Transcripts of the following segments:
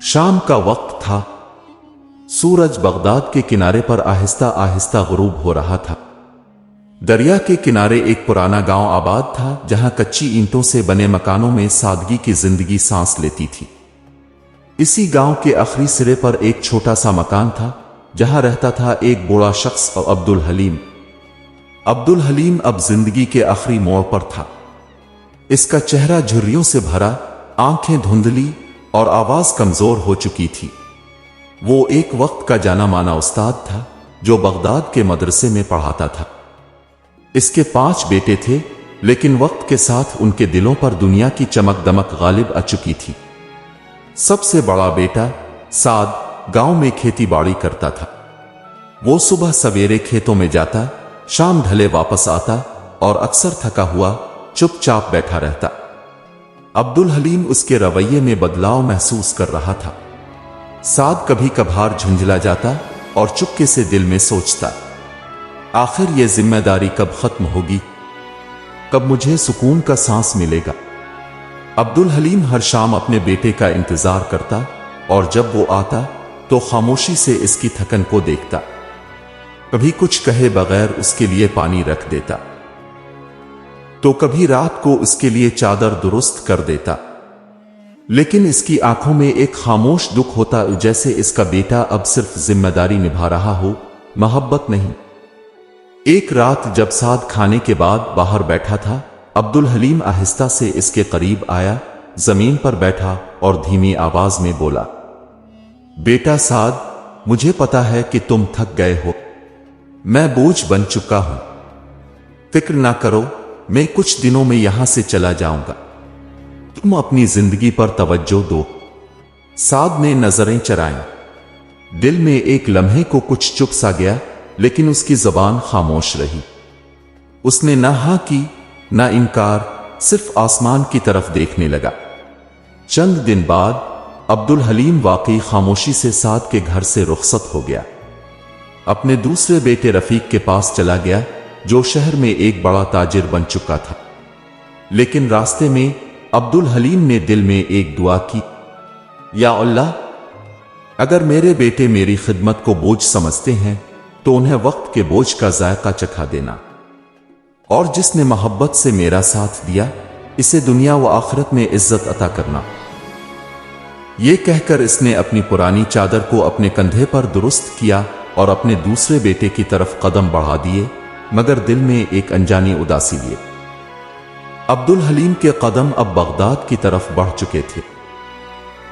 शाम का वक्त था। सूरज बगदाद के किनारे पर आहिस्ता आहिस्ता गुरूब हो रहा था। दरिया के किनारे एक पुराना गांव आबाद था, जहां कच्ची ईंटों से बने मकानों में सादगी की जिंदगी सांस लेती थी। इसी गांव के आखिरी सिरे पर एक छोटा सा मकान था, जहां रहता था एक बूढ़ा शख्स और अब्दुल हलीम। अब्दुल हलीम अब जिंदगी के आखिरी मोड़ पर था। इसका चेहरा झुर्रियों से भरा, आंखें धुंधली और आवाज कमजोर हो चुकी थी। वो एक वक्त का जाना माना उस्ताद था, जो बगदाद के मदरसे में पढ़ाता था। इसके 5 बेटे थे, लेकिन वक्त के साथ उनके दिलों पर दुनिया की चमक दमक गालिब आ चुकी थी। सबसे बड़ा बेटा साद गांव में खेती बाड़ी करता था। वो सुबह सवेरे खेतों में जाता, शाम ढले वापस आता और अक्सर थका हुआ चुपचाप बैठा रहता। अब्दुल हलीम उसके रवैये में बदलाव महसूस कर रहा था। साद कभी कभार झुंझला जाता और चुपके से दिल में सोचता, आखिर ये जिम्मेदारी कब खत्म होगी, कब मुझे सुकून का सांस मिलेगा। अब्दुल हलीम हर शाम अपने बेटे का इंतजार करता और जब वो आता तो खामोशी से इसकी थकन को देखता। कभी कुछ कहे बगैर उसके लिए पानी रख देता, तो कभी रात को उसके लिए चादर दुरुस्त कर देता। लेकिन इसकी आंखों में एक खामोश दुख होता, जैसे इसका बेटा अब सिर्फ जिम्मेदारी निभा रहा हो, मोहब्बत नहीं। एक रात जब साद खाने के बाद बाहर बैठा था, अब्दुल हलीम आहिस्ता से इसके करीब आया, जमीन पर बैठा और धीमी आवाज में बोला, बेटा साद, मुझे पता है कि तुम थक गए हो। मैं बोझ बन चुका हूं। फिक्र ना करो, मैं कुछ दिनों में यहां से चला जाऊंगा। तुम अपनी जिंदगी पर तवज्जो दो। साद ने नजरें चराईं। दिल में एक लम्हे को कुछ चुप सा गया, लेकिन उसकी जबान खामोश रही। उसने ना हाँ की ना इनकार, सिर्फ आसमान की तरफ देखने लगा। चंद दिन बाद अब्दुल हलीम वाकई खामोशी से साद के घर से रुखसत हो गया। अपने दूसरे बेटे रफीक के पास चला गया, जो शहर में एक बड़ा ताजिर बन चुका था। लेकिन रास्ते में अब्दुल हलीम ने दिल में एक दुआ की, या अल्लाह, अगर मेरे बेटे मेरी खिदमत को बोझ समझते हैं तो उन्हें वक्त के बोझ का जायका चखा देना, और जिसने मोहब्बत से मेरा साथ दिया, इसे दुनिया व आखिरत में इज्जत अता करना। यह कहकर इसने अपनी पुरानी चादर को अपने कंधे पर दुरुस्त किया और अपने दूसरे बेटे की तरफ कदम बढ़ा दिए, मगर दिल में एक अनजानी उदासी लिए। अब्दुल हलीम के कदम अब बगदाद की तरफ बढ़ चुके थे।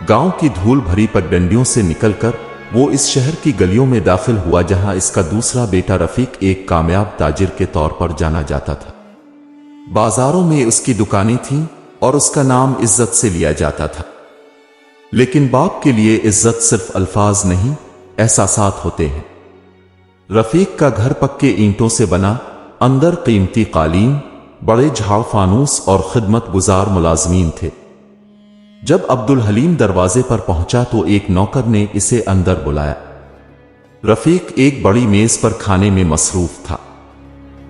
गांव की धूल भरी पगडंडियों से निकलकर वो इस शहर की गलियों में दाखिल हुआ, जहां इसका दूसरा बेटा रफीक एक कामयाब ताजिर के तौर पर जाना जाता था। बाजारों में उसकी दुकानें थीं और उसका नाम इज्जत से लिया जाता था। लेकिन बाप के लिए इज्जत सिर्फ अल्फाज नहीं, एहसासात होते हैं। रफीक का घर पक्के ईंटों से बना, अंदर कीमती कालीन, बड़े झाड़ फानूस और खिदमत गुजार मुलाजमीन थे। जब अब्दुल हलीम दरवाजे पर पहुंचा तो एक नौकर ने इसे अंदर बुलाया। रफीक एक बड़ी मेज पर खाने में मसरूफ था।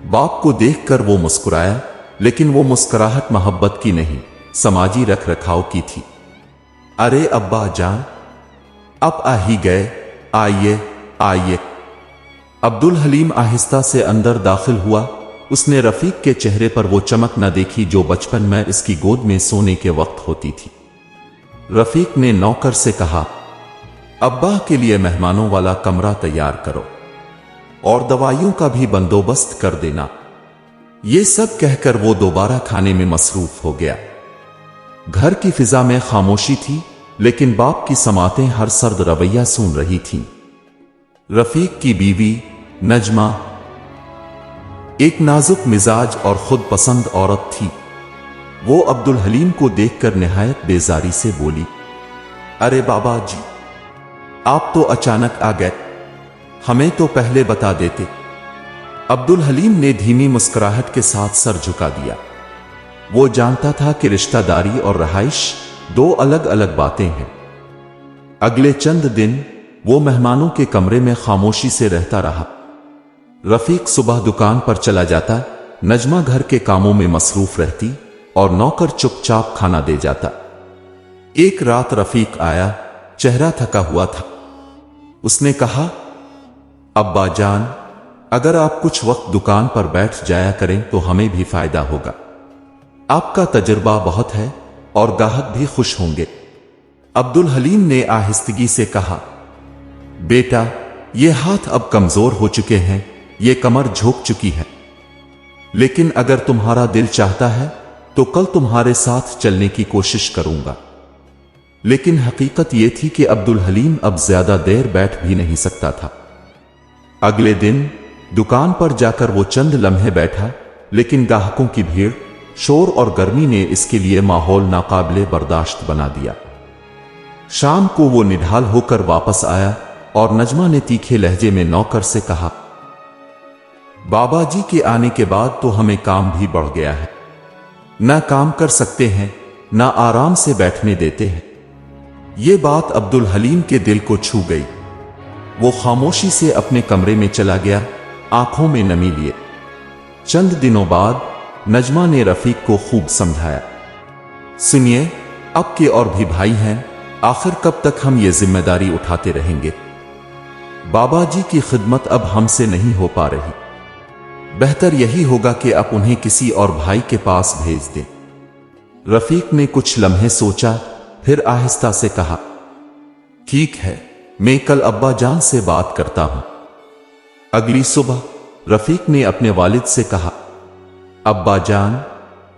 बाप को देखकर वो मुस्कुराया, लेकिन वो मुस्कुराहट मोहब्बत की नहीं, समाजी रख रखाव की थी। अरे अब्बा जान, अब आ ही गए, आइए आइए। अब्दुल हलीम आहिस्ता से अंदर दाखिल हुआ। उसने रफीक के चेहरे पर वो चमक न देखी जो बचपन में इसकी गोद में सोने के वक्त होती थी। रफीक ने नौकर से कहा, अब्बा के लिए मेहमानों वाला कमरा तैयार करो और दवाइयों का भी बंदोबस्त कर देना। ये सब कहकर वो दोबारा खाने में मसरूफ हो गया। घर की फिजा में खामोशी थी, लेकिन बाप की समातें हर सर्द रवैया सुन रही थीं। रफीक की बीवी नजमा एक नाजुक मिजाज और खुद पसंद औरत थी। वो अब्दुल हलीम को देखकर निहायत बेजारी से बोली, अरे बाबा जी, आप तो अचानक आ गए, हमें तो पहले बता देते। अब्दुल हलीम ने धीमी मुस्कुराहट के साथ सर झुका दिया। वो जानता था कि रिश्तेदारी और रहाइश 2 अलग अलग बातें हैं। अगले चंद दिन वो मेहमानों के कमरे में खामोशी से रहता रहा। रफीक सुबह दुकान पर चला जाता, नजमा घर के कामों में मसरूफ रहती और नौकर चुपचाप खाना दे जाता। एक रात रफीक आया, चेहरा थका हुआ था। उसने कहा, अब्बा जान, अगर आप कुछ वक्त दुकान पर बैठ जाया करें तो हमें भी फायदा होगा। आपका तजुर्बा बहुत है और गाहक भी खुश होंगे। अब्दुल हलीम ने आहिस्तगी से कहा, बेटा, ये हाथ अब कमजोर हो चुके हैं, ये कमर झुक चुकी है, लेकिन अगर तुम्हारा दिल चाहता है तो कल तुम्हारे साथ चलने की कोशिश करूंगा। लेकिन हकीकत यह थी कि अब्दुल हलीम अब ज्यादा देर बैठ भी नहीं सकता था। अगले दिन दुकान पर जाकर वो चंद लम्हे बैठा, लेकिन ग्राहकों की भीड़, शोर और गर्मी ने इसके लिए माहौल नाकाबिले बर्दाश्त बना दिया। शाम को वो निढाल होकर वापस आया और नजमा ने तीखे लहजे में नौकर से कहा, बाबा जी के आने के बाद तो हमें काम भी बढ़ गया है। ना काम कर सकते हैं, ना आराम से बैठने देते हैं। ये बात अब्दुल हलीम के दिल को छू गई। वो खामोशी से अपने कमरे में चला गया, आंखों में नमी लिए। चंद दिनों बाद नजमा ने रफीक को खूब समझाया, सुनिए, अब के और भी भाई हैं, आखिर कब तक हम ये जिम्मेदारी उठाते रहेंगे? बाबा जी की खिदमत अब हमसे नहीं हो पा रही। बेहतर यही होगा कि आप उन्हें किसी और भाई के पास भेज दें। रफीक ने कुछ लम्हे सोचा, फिर आहिस्ता से कहा, ठीक है, मैं कल अब्बा जान से बात करता हूं। अगली सुबह रफीक ने अपने वालिद से कहा, अब्बा जान,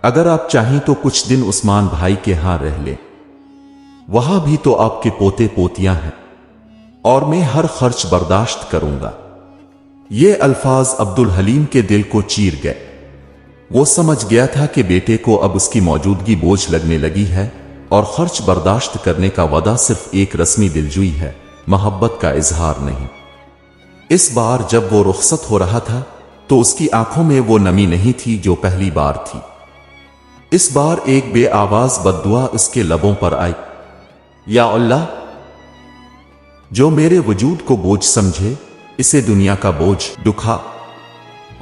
अगर आप चाहें तो कुछ दिन उस्मान भाई के यहां रह लें। वहां भी तो आपके पोते पोतियां हैं और मैं हर खर्च बर्दाश्त करूंगा। ये अल्फाज अब्दुल हलीम के दिल को चीर गए। वो समझ गया था कि बेटे को अब उसकी मौजूदगी बोझ लगने लगी है और खर्च बर्दाश्त करने का वादा सिर्फ एक रस्मी दिलजुई है, मोहब्बत का इजहार नहीं। इस बार जब वो रुखसत हो रहा था तो उसकी आंखों में वो नमी नहीं थी जो पहली बार थी। इस बार एक बेआवाज बद्दुआ उसके लबों पर आई, या अल्लाह, जो मेरे वजूद को बोझ समझे, इसे दुनिया का बोझ दुखा,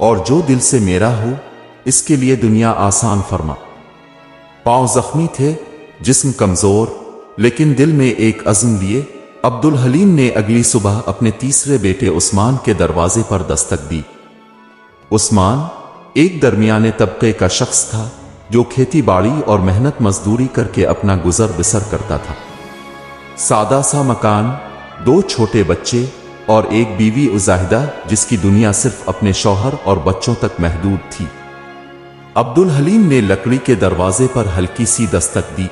और जो दिल से मेरा हो, इसके लिए दुनिया आसान फरमा। पांव जख्मी थे, जिस्म कमजोर, लेकिन दिल में एक अज़्म लिए अब्दुल हलीम ने अगली सुबह अपने तीसरे बेटे उस्मान के दरवाजे पर दस्तक दी। उस्मान एक दरमियाने तबके का शख्स था जो खेती बाड़ी और मेहनत मजदूरी करके अपना गुजर बसर करता था। सादा सा मकान, 2 छोटे बच्चे और एक बीवी उजाहिदा, जिसकी दुनिया सिर्फ अपने शौहर और बच्चों तक महदूद थी। अब्दुल हलीम ने लकड़ी के दरवाजे पर हल्की सी दस्तक दी।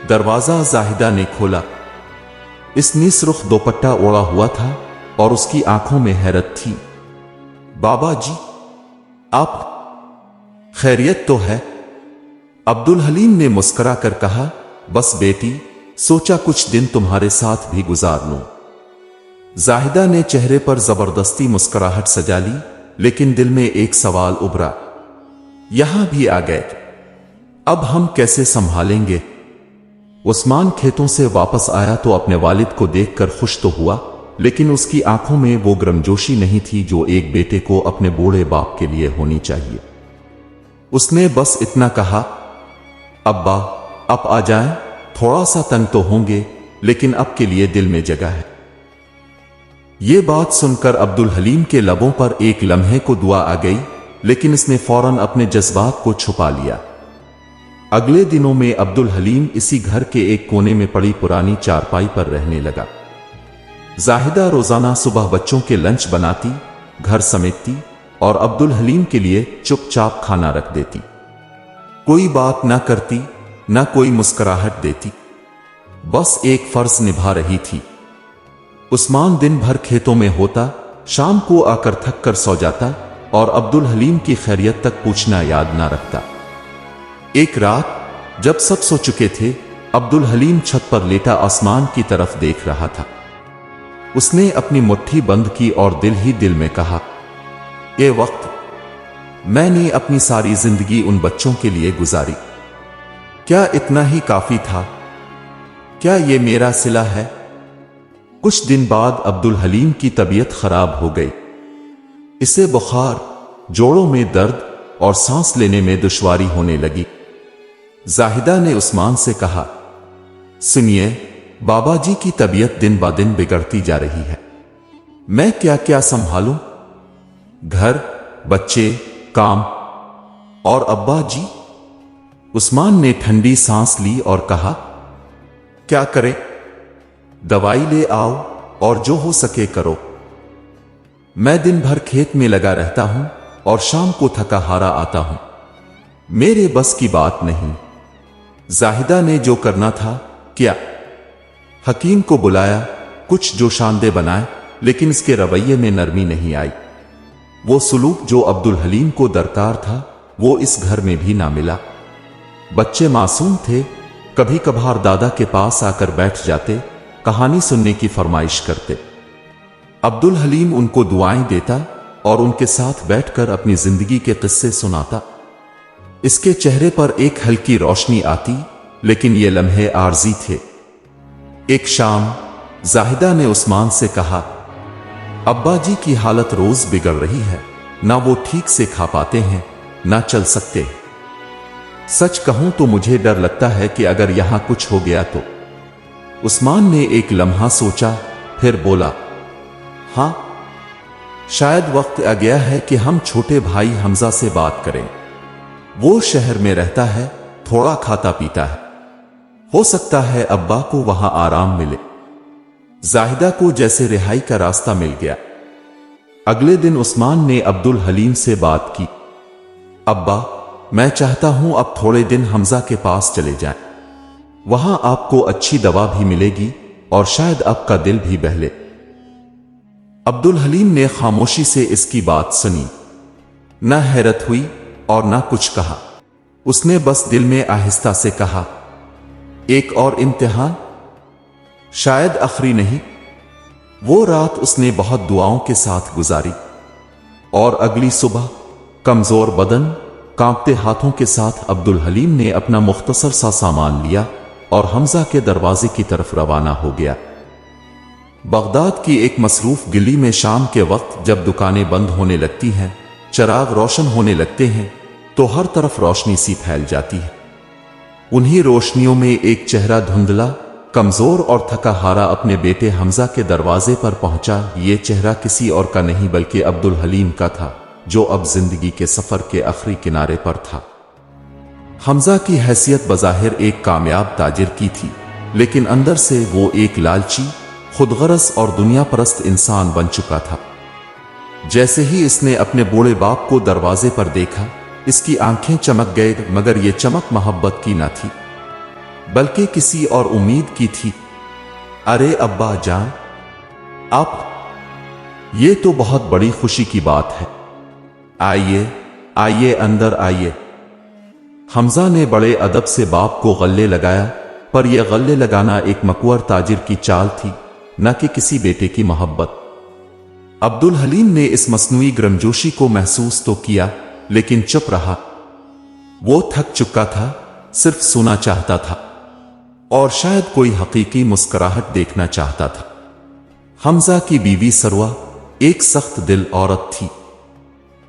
दरवाजा जाहिदा ने खोला। इसने सुर्ख दोपट्टा ओढ़ा हुआ था और उसकी आंखों में हैरत थी। बाबा जी, आप खैरियत तो है? अब्दुल हलीम ने मुस्कुरा कर कहा, बस बेटी, सोचा कुछ दिन तुम्हारे साथ भी गुजार लूं। जाहिदा ने चेहरे पर जबरदस्ती मुस्कुराहट सजा ली, लेकिन दिल में एक सवाल उभरा, यहां भी आ गए, अब हम कैसे संभालेंगे? उस्मान खेतों से वापस आया तो अपने वालिद को देखकर खुश तो हुआ, लेकिन उसकी आंखों में वो गर्मजोशी नहीं थी जो एक बेटे को अपने बूढ़े बाप के लिए होनी चाहिए। उसने बस इतना कहा, अब्बा, आप आ जाएं, थोड़ा सा तंग तो होंगे, लेकिन अब के लिए दिल में जगह है। ये बात सुनकर अब्दुल हलीम के लबों पर एक लम्हे को दुआ आ गई, लेकिन इसने फौरन अपने जज्बात को छुपा लिया। अगले दिनों में अब्दुल हलीम इसी घर के एक कोने में पड़ी पुरानी चारपाई पर रहने लगा। जाहिदा रोजाना सुबह बच्चों के लंच बनाती, घर समेटती और अब्दुल हलीम के लिए चुपचाप खाना रख देती। कोई बात ना करती, ना कोई मुस्कुराहट देती, बस एक फर्ज निभा रही थी। उस्मान दिन भर खेतों में होता, शाम को आकर थक कर सो जाता और अब्दुल हलीम की खैरियत तक पूछना याद ना रखता। एक रात जब सब सो चुके थे, अब्दुल हलीम छत पर लेटा आसमान की तरफ देख रहा था। उसने अपनी मुट्ठी बंद की और दिल ही दिल में कहा, ये वक्त मैंने अपनी सारी जिंदगी उन बच्चों के लिए गुजारी, क्या इतना ही काफी था? क्या ये मेरा सिला है? कुछ दिन बाद अब्दुल हलीम की तबीयत खराब हो गई। इसे बुखार, जोड़ों में दर्द और सांस लेने में दुश्वारी होने लगी। जाहिदा ने उस्मान से कहा, सुनिए, बाबा जी की तबीयत दिन ब दिन बिगड़ती जा रही है। मैं क्या क्या संभालूं? घर, बच्चे, काम और अब्बा जी। उस्मान ने ठंडी सांस ली और कहा, क्या करें? दवाई ले आओ और जो हो सके करो। मैं दिन भर खेत में लगा रहता हूं और शाम को थका हारा आता हूं। मेरे बस की बात नहीं। जाहिदा ने जो करना था किया। हकीम को बुलाया, कुछ जोशांदे बनाए, लेकिन इसके रवैये में नरमी नहीं आई। वो सुलूक जो अब्दुल हलीम को दरकार था वो इस घर में भी ना मिला। बच्चे मासूम थे, कभी कभार दादा के पास आकर बैठ जाते, कहानी सुनने की फरमाइश करते। अब्दुल हलीम उनको दुआएं देता और उनके साथ बैठकर अपनी जिंदगी के किस्से सुनाता। इसके चेहरे पर एक हल्की रोशनी आती, लेकिन ये लम्हे आर्जी थे। एक शाम जाहिदा ने उस्मान से कहा, अब्बा जी की हालत रोज बिगड़ रही है, ना वो ठीक से खा पाते हैं, ना चल सकते। सच कहूं तो मुझे डर लगता है कि अगर यहां कुछ हो गया तो। उस्मान ने एक लम्हा सोचा, फिर बोला, हां, शायद वक्त आ गया है कि हम छोटे भाई हमजा से बात करें। वो शहर में रहता है, थोड़ा खाता पीता है, हो सकता है अब्बा को वहां आराम मिले। जाहिदा को जैसे रिहाई का रास्ता मिल गया। अगले दिन उस्मान ने अब्दुल हलीम से बात की, अब्बा, मैं चाहता हूं अब थोड़े दिन हमजा के पास चले जाएं। वहां आपको अच्छी दवा भी मिलेगी और शायद आपका दिल भी बहले। अब्दुल हलीम ने खामोशी से इसकी बात सुनी, न हैरत हुई और न कुछ कहा। उसने बस दिल में आहिस्ता से कहा, एक और इम्तिहान, शायद आखिरी नहीं। वो रात उसने बहुत दुआओं के साथ गुजारी और अगली सुबह कमजोर बदन, कांपते हाथों के साथ अब्दुल हलीम ने अपना मुख्तसर सा सामान लिया और हमजा के दरवाजे की तरफ रवाना हो गया। बगदाद की एक मसरूफ गली में शाम के वक्त जब दुकानें बंद होने लगती हैं, चिराग रोशन होने लगते हैं, तो हर तरफ रोशनी सी फैल जाती है। उन्हीं रोशनियों में एक चेहरा धुंधला, कमजोर और थका हारा अपने बेटे हमजा के दरवाजे पर पहुंचा। ये चेहरा किसी और का नहीं बल्कि अब्दुल हलीम का था, जो अब जिंदगी के सफर के आखिरी किनारे पर था। हमजा की हैसियत बज़ाहिर एक कामयाब ताजिर की थी, लेकिन अंदर से वो एक लालची, खुदगरज और दुनिया परस्त इंसान बन चुका था। जैसे ही इसने अपने बूढ़े बाप को दरवाजे पर देखा, इसकी आंखें चमक गए, मगर ये चमक मोहब्बत की न थी, बल्कि किसी और उम्मीद की थी। अरे अब्बा जान, आप, ये तो बहुत बड़ी खुशी की बात है। आइए आइए, अंदर आइए। हमजा ने बड़े अदब से बाप को गले लगाया, पर यह गले लगाना एक मकवर ताजिर की चाल थी, न कि किसी बेटे की मोहब्बत। अब्दुल हलीम ने इस मसनूई गर्मजोशी को महसूस तो किया, लेकिन चुप रहा। वो थक चुका था, सिर्फ सुना चाहता था और शायद कोई हकीकी मुस्कुराहट देखना चाहता था। हमजा की बीवी सरवा एक सख्त दिल औरत थी।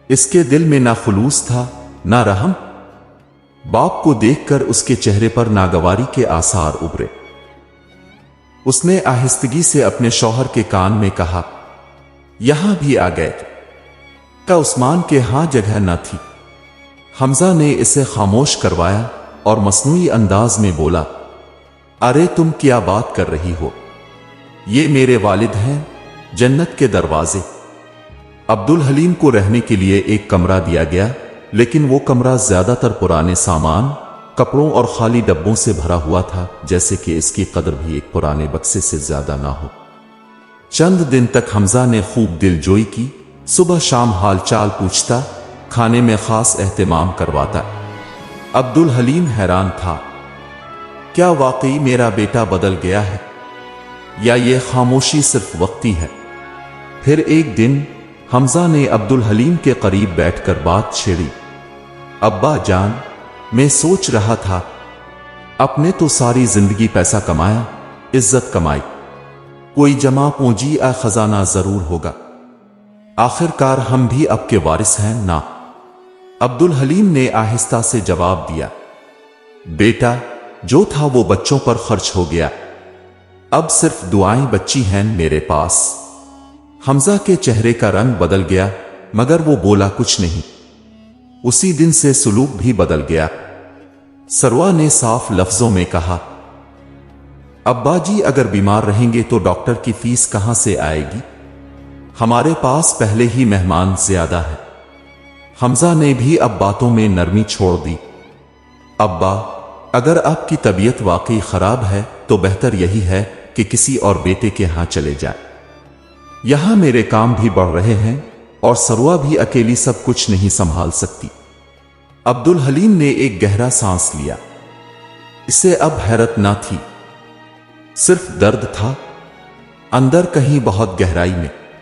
इसके दिल में ना खुलूस था, ना रहम। बाप को देखकर उसके चेहरे पर नागवारी के आसार उभरे। उसने आहिस्तगी से अपने शौहर के कान में कहा, यहां भी आ गए का? उस्मान के हां जगह न थी। हमजा ने इसे खामोश करवाया और मसनूई अंदाज में बोला, अरे तुम क्या बात कर रही हो? ये मेरे वालिद हैं, जन्नत के दरवाजे। अब्दुल हलीम को रहने के लिए एक कमरा दिया गया, लेकिन वो कमरा ज्यादातर पुराने सामान, कपड़ों और खाली डब्बों से भरा हुआ था, जैसे कि इसकी कदर भी एक पुराने बक्से से ज्यादा ना हो। चंद दिन तक हमजा ने खूब दिलजोई की, सुबह शाम हालचाल पूछता, खाने में खास एहतमाम करवाता। अब्दुल हलीम हैरान था, क्या वाकई मेरा बेटा बदल गया है या ये खामोशी सिर्फ वक्ती है? फिर एक दिन हमजा ने अब्दुल हलीम के करीब बैठकर बात छेड़ी, अब्बा जान, मैं सोच रहा था, अपने तो सारी जिंदगी पैसा कमाया, इज्जत कमाई, कोई जमा पूंजी या खजाना जरूर होगा, आखिरकार हम भी अब के वारिस हैं ना? अब्दुल हलीम ने आहिस्ता से जवाब दिया, बेटा, जो था वो बच्चों पर खर्च हो गया। اب صرف دعائیں بچی ہیں میرے پاس۔ حمزہ کے چہرے کا رنگ بدل گیا مگر وہ بولا کچھ نہیں۔ اسی دن سے سلوک بھی بدل گیا۔ سروا نے صاف لفظوں میں کہا، ابا جی اگر بیمار رہیں گے تو ڈاکٹر کی فیس کہاں سے آئے گی؟ ہمارے پاس پہلے ہی مہمان زیادہ ہے۔ حمزہ نے بھی اب باتوں میں نرمی چھوڑ دی۔ ابا، اگر آپ کی طبیعت واقعی خراب ہے تو بہتر یہی ہے کہ کسی اور بیٹے کے ہاں چلے جائیں۔ یہاں میرے کام بھی بڑھ رہے ہیں اور سروا بھی اکیلی سب کچھ نہیں سنبھال سکتی۔ عبدالحلیم نے ایک گہرا سانس لیا۔ اسے اب حیرت نہ تھی، صرف درد تھا، اندر کہیں بہت گہرائی میں۔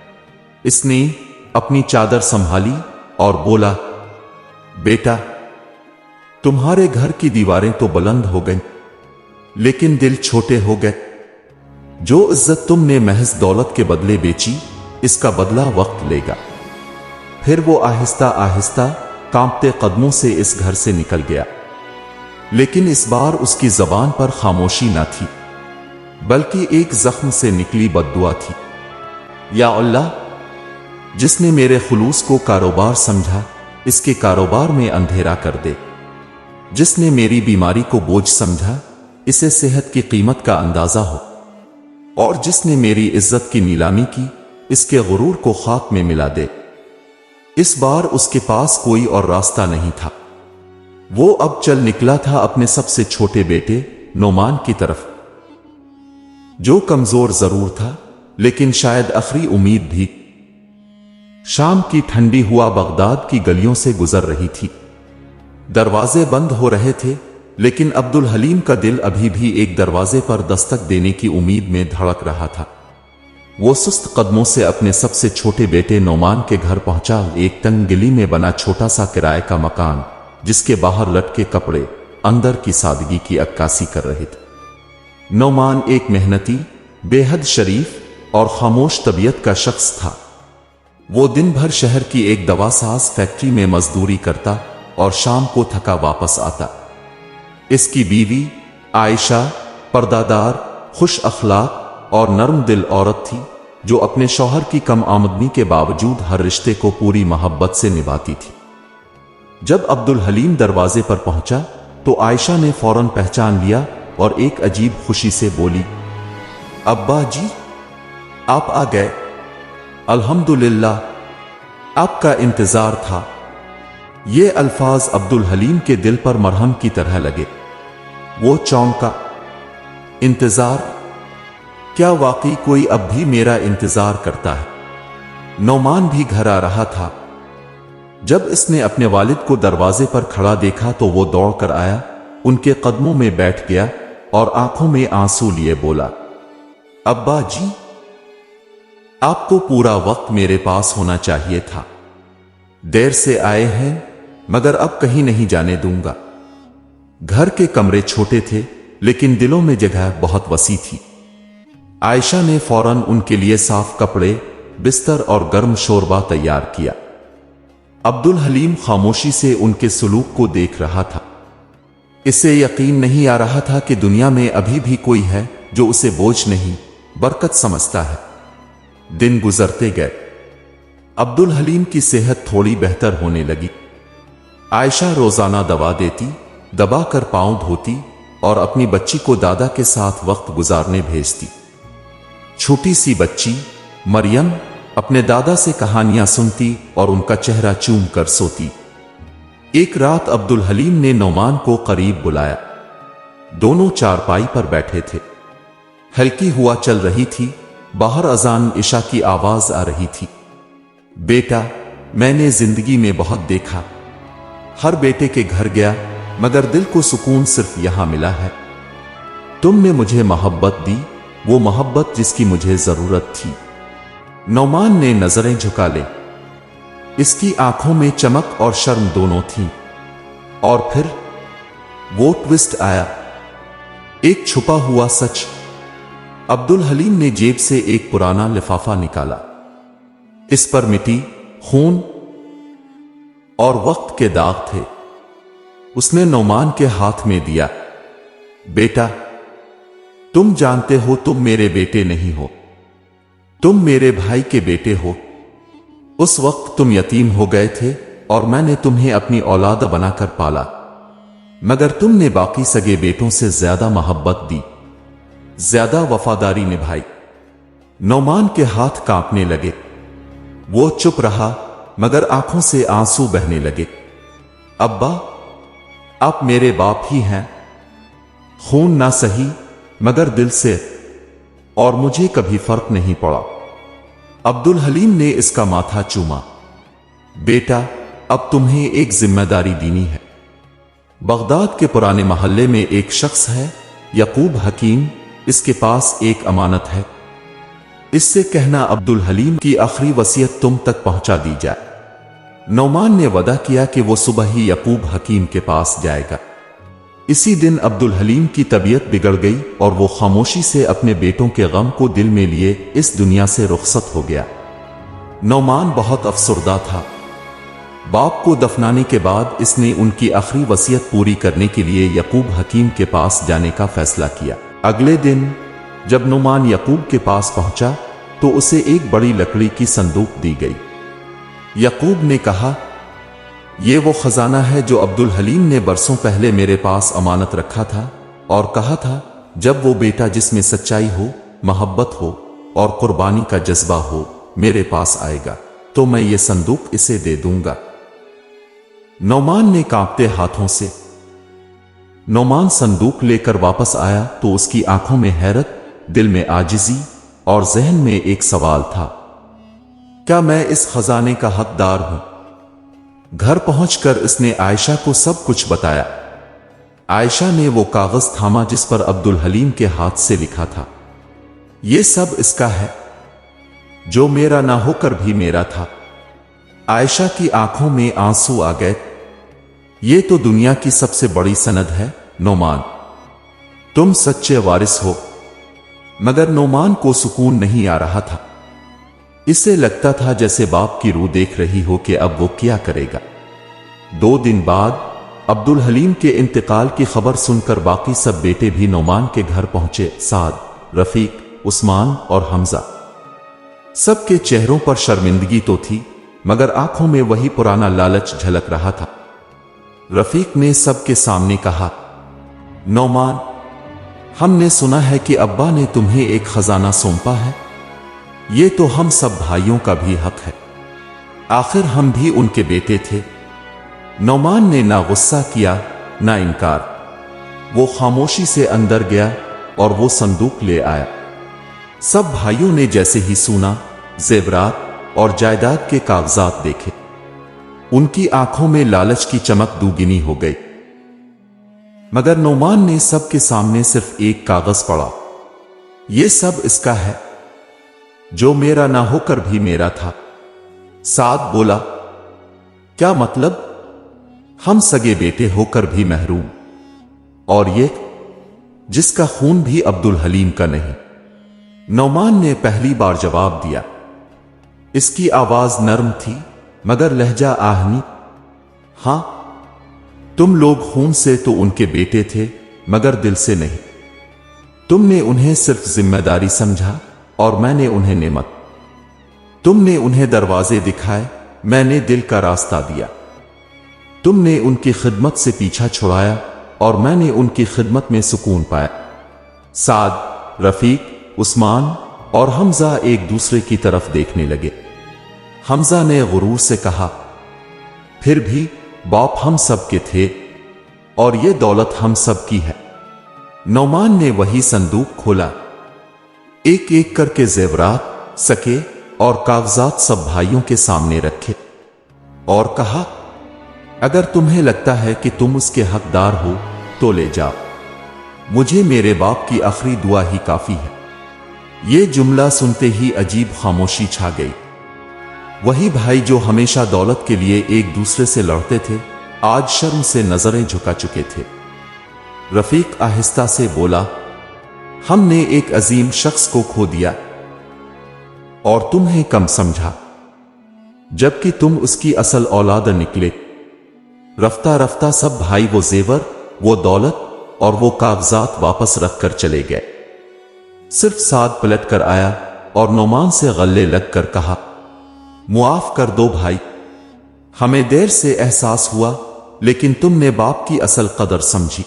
اس نے اپنی چادر سنبھالی اور بولا، بیٹا، تمہارے گھر کی دیواریں تو بلند ہو گئیں لیکن دل چھوٹے ہو گئے۔ جو عزت تم نے محض دولت کے بدلے بیچی، اس کا بدلہ وقت لے گا۔ پھر وہ آہستہ آہستہ کانپتے قدموں سے اس گھر سے نکل گیا، لیکن اس بار اس کی زبان پر خاموشی نہ تھی بلکہ ایک زخم سے نکلی بددعا تھی۔ یا اللہ، جس نے میرے خلوص کو کاروبار سمجھا، اس کے کاروبار میں اندھیرا کر دے۔ جس نے میری بیماری کو بوجھ سمجھا، اسے صحت کی قیمت کا اندازہ ہو۔ اور جس نے میری عزت کی نیلامی کی، اس کے غرور کو خاک میں ملا دے۔ اس بار اس کے پاس کوئی اور راستہ نہیں تھا۔ وہ اب چل نکلا تھا اپنے سب سے چھوٹے بیٹے نعمان کی طرف، جو کمزور ضرور تھا لیکن شاید آخری امید بھی۔ شام کی ٹھنڈی ہوا بغداد کی گلیوں سے گزر رہی تھی۔ دروازے بند ہو رہے تھے لیکن عبدالحلیم کا دل ابھی بھی ایک دروازے پر دستک دینے کی امید میں دھڑک رہا تھا۔ وہ سست قدموں سے اپنے سب سے چھوٹے بیٹے نعمان کے گھر پہنچا، ایک تنگ گلی میں بنا چھوٹا سا کرائے کا مکان جس کے باہر لٹکے کپڑے اندر کی سادگی کی عکاسی کر رہے تھے۔ نعمان ایک محنتی، بے حد شریف اور خاموش طبیعت کا شخص تھا۔ وہ دن بھر شہر کی ایک دوا ساز فیکٹری میں مزدوری کرتا اور شام کو تھکا واپس آتا۔ اس کی بیوی عائشہ پردہ دار، خوش اخلاق اور نرم دل عورت تھی جو اپنے شوہر کی کم آمدنی کے باوجود ہر رشتے کو پوری محبت سے نبھاتی تھی۔ جب عبدالحلیم دروازے پر پہنچا تو عائشہ نے فوراً پہچان لیا اور ایک عجیب خوشی سے بولی، ابا جی، آپ آ گئے۔ الحمدللہ، آپ کا انتظار تھا۔ یہ الفاظ عبدالحلیم کے دل پر مرہم کی طرح لگے۔ وہ چونکا۔ انتظار؟ کیا واقعی کوئی اب بھی میرا انتظار کرتا ہے؟ نعمان بھی گھر آ رہا تھا۔ جب اس نے اپنے والد کو دروازے پر کھڑا دیکھا تو وہ دوڑ کر آیا، ان کے قدموں میں بیٹھ گیا اور آنکھوں میں آنسو لیے بولا، ابا جی، آپ کو پورا وقت میرے پاس ہونا چاہیے تھا۔ دیر سے آئے ہیں مگر اب کہیں نہیں جانے دوں گا۔ گھر کے کمرے چھوٹے تھے لیکن دلوں میں جگہ بہت وسیع تھی۔ عائشہ نے فوراً ان کے لیے صاف کپڑے، بستر اور گرم شوربہ تیار کیا۔ عبدالحلیم خاموشی سے ان کے سلوک کو دیکھ رہا تھا۔ اسے یقین نہیں آ رہا تھا کہ دنیا میں ابھی بھی کوئی ہے جو اسے بوجھ نہیں، برکت سمجھتا ہے۔ دن گزرتے گئے۔ عبدالحلیم کی صحت تھوڑی بہتر ہونے لگی۔ عائشہ روزانہ دوا دیتی، دبا کر پاؤں دھوتی اور اپنی بچی کو دادا کے ساتھ وقت گزارنے بھیجتی۔ چھوٹی سی بچی مریم اپنے دادا سے کہانیاں سنتی اور ان کا چہرہ چوم کر سوتی۔ ایک رات عبدالحلیم نے نعمان کو قریب بلایا۔ دونوں چارپائی پر بیٹھے تھے۔ ہلکی ہوا چل رہی تھی، باہر اذان عشاء کی آواز آ رہی تھی۔ بیٹا، میں نے زندگی میں بہت دیکھا، ہر بیٹے کے گھر گیا مگر دل کو سکون صرف یہاں ملا ہے۔ تم نے مجھے محبت دی، وہ محبت جس کی مجھے ضرورت تھی۔ نعمان نے نظریں جھکا لے۔ اس کی آنکھوں میں چمک اور شرم دونوں تھیں۔ اور پھر وہ ٹوسٹ آیا، ایک چھپا ہوا سچ۔ عبدالحلیم نے جیب سے ایک پرانا لفافہ نکالا۔ اس پر مٹی، خون اور وقت کے داغ تھے۔ اس نے نعمان کے ہاتھ میں دیا۔ بیٹا، तुम जानते हो तुम मेरे बेटे नहीं हो, तुम मेरे भाई के बेटे हो। उस वक्त तुम यतीम हो गए थे और मैंने तुम्हें अपनी औलाद बनाकर पाला, मगर तुमने बाकी सगे बेटों से ज्यादा मोहब्बत दी, ज्यादा वफादारी निभाई। नौमान के हाथ कांपने लगे। वो चुप रहा, मगर आंखों से आंसू बहने लगे। अब्बा, आप मेरे बाप ही हैं, खून ना सही मगर दिल से, और मुझे कभी फर्क नहीं पड़ा। अब्दुल हलीम ने इसका माथा चूमा। बेटा, अब तुम्हें एक जिम्मेदारी देनी है। बगदाद के पुराने मोहल्ले में एक शख्स है, यकूब हकीम, इसके पास एक अमानत है। इससे कहना अब्दुल हलीम की आखिरी वसीयत तुम तक पहुंचा दी जाए। नौमान ने वादा किया कि वो सुबह ही यकूब हकीम के पास जाएगा। इसी दिन अब्दुल हलीम की तबीयत बिगड़ गई और वो खामोशी से अपने बेटों के गम को दिल में लिए इस दुनिया से रुखसत हो गया। नौमान बहुत अफसरदा था। बाप को दफनाने के बाद इसने उनकी आखिरी वसीयत पूरी करने के लिए यकूब हकीम के पास जाने का फैसला किया। अगले दिन जब नौमान यकूब के पास पहुंचा तो उसे एक बड़ी लकड़ी की संदूक दी गई। यकूब ने कहा, ये वो खजाना है जो अब्दुल हलीम ने बरसों पहले मेरे पास अमानत रखा था और कहा था जब वो बेटा जिसमें सच्चाई हो, मोहब्बत हो और कुर्बानी का जज्बा हो मेरे पास आएगा तो मैं ये संदूक इसे दे दूंगा। नौमान ने कांपते हाथों से नौमान संदूक लेकर वापस आया तो उसकी आंखों में हैरत, दिल में आजिजी और जहन में एक सवाल था, क्या मैं इस खजाने का हकदार हूं? घर पहुंचकर इसने आयशा को सब कुछ बताया। आयशा ने वो कागज थामा जिस पर अब्दुल हलीम के हाथ से लिखा था, ये सब इसका है जो मेरा ना होकर भी मेरा था। आयशा की आंखों में आंसू आ गए। ये तो दुनिया की सबसे बड़ी सनद है नौमान, तुम सच्चे वारिस हो। मगर नौमान को सुकून नहीं आ रहा था। इसे लगता था जैसे बाप की रूह देख रही हो कि अब वो क्या करेगा। 2 दिन बाद अब्दुल हलीम के इंतकाल की खबर सुनकर बाकी सब बेटे भी नौमान के घर पहुंचे। साद, रफीक, उस्मान और हमजा। सबके चेहरों पर शर्मिंदगी तो थी मगर आंखों में वही पुराना लालच झलक रहा था। रफीक ने सबके सामने कहा, नौमान, हमने सुना है कि अब्बा ने तुम्हें एक खजाना सौंपा है। ये तो हम सब भाइयों का भी हक है, आखिर हम भी उनके बेटे थे। नौमान ने ना गुस्सा किया ना इनकार। वो खामोशी से अंदर गया और वो संदूक ले आया। सब भाइयों ने जैसे ही सुना, जेवरात और जायदाद के कागजात देखे, उनकी आंखों में लालच की चमक दुगनी हो गई। मगर नौमान ने सबके सामने सिर्फ एक कागज पढ़ा, यह सब इसका है जो मेरा ना होकर भी मेरा था। साद बोला, क्या मतलब? हम सगे बेटे होकर भी महरूम, और ये जिसका खून भी अब्दुल हलीम का नहीं। नौमान ने पहली बार जवाब दिया। इसकी आवाज नरम थी मगर लहजा आहनी। हां, तुम लोग खून से तो उनके बेटे थे मगर दिल से नहीं। तुमने उन्हें सिर्फ जिम्मेदारी समझा और मैंने उन्हें नेमत। तुमने उन्हें दरवाजे दिखाए, मैंने दिल का रास्ता दिया। तुमने उनकी खिदमत से पीछा छुड़ाया और मैंने उनकी खिदमत में सुकून पाया। साद, रफीक, उस्मान और हमजा एक दूसरे की तरफ देखने लगे। हमजा ने गुरूर से कहा, फिर भी बाप हम सब के थे और ये दौलत हम सब की है। नौमान ने वही संदूक खोला। एक एक करके जेवरात, सके और कागजात सब भाइयों के सामने रखे और कहा, अगर तुम्हें लगता है कि तुम उसके हकदार हो तो ले जाओ, मुझे मेरे बाप की आखिरी दुआ ही काफी है। ये जुमला सुनते ही अजीब खामोशी छा गई। वही भाई जो हमेशा दौलत के लिए एक दूसरे से लड़ते थे, आज शर्म से नजरें झुका चुके थे। रफीक आहिस्ता से बोला, हमने एक अजीम शख्स को खो दिया और तुम्हें कम समझा, जबकि तुम उसकी असल औलाद निकले। रफ्ता रफ्ता सब भाई वो जेवर, वो दौलत और वो कागजात वापस रखकर चले गए। صرف سعد پلٹ کر آیا اور نعمان سے غلے لگ کر کہا، معاف کر دو بھائی، ہمیں دیر سے احساس ہوا، لیکن تم نے باپ کی اصل قدر سمجھی۔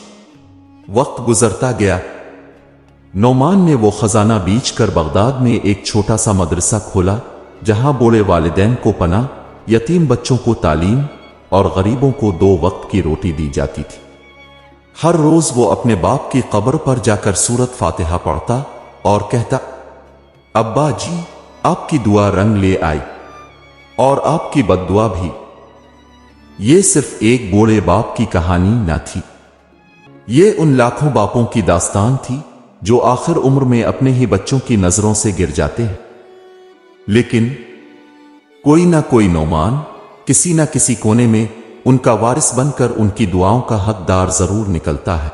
وقت گزرتا گیا۔ نعمان نے وہ خزانہ بیچ کر بغداد میں ایک چھوٹا سا مدرسہ کھولا، جہاں بوڑھے والدین کو پناہ، یتیم بچوں کو تعلیم اور غریبوں کو 2 وقت کی روٹی دی جاتی تھی۔ ہر روز وہ اپنے باپ کی قبر پر جا کر سورت فاتحہ پڑھتا اور کہتا، ابا جی، آپ کی دعا رنگ لے آئی اور آپ کی بد دعا بھی۔ یہ صرف ایک بوڑھے باپ کی کہانی نہ تھی، یہ ان لاکھوں باپوں کی داستان تھی جو آخر عمر میں اپنے ہی بچوں کی نظروں سے گر جاتے ہیں، لیکن کوئی نہ کوئی نعمان کسی نہ کسی کونے میں ان کا وارث بن کر ان کی دعاؤں کا حقدار ضرور نکلتا ہے۔